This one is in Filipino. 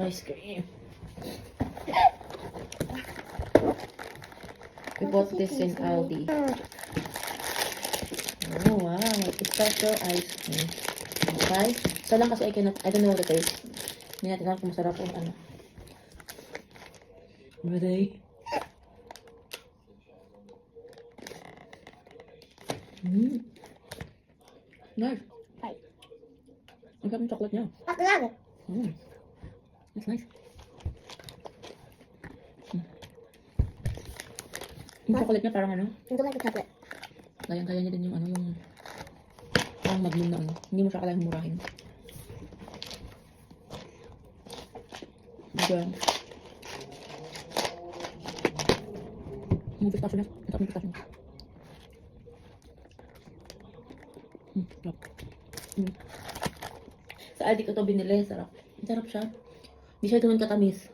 ice cream. We bought this in Aldi. Oh wow, pistachio ice cream. Okay. Isa lang kasi I don't know the taste. Hindi natin alam kung masarap o ano. Ready? Nice. Right. Ang sarap ng chocolate niya. Baklang. That's nice. Yung chocolate niya parang ano, I don't like the chocolate. kaya niya din yung ano, yung parang magnum na ano. Hindi mo siya kailangang murahin. Diba? Yung pistachio niya. Ang sarap ng pistachio niya. Sarap. Sa Aldi ko ito binili. Sarap. Sarap siya. Hindi siya ganun katamis.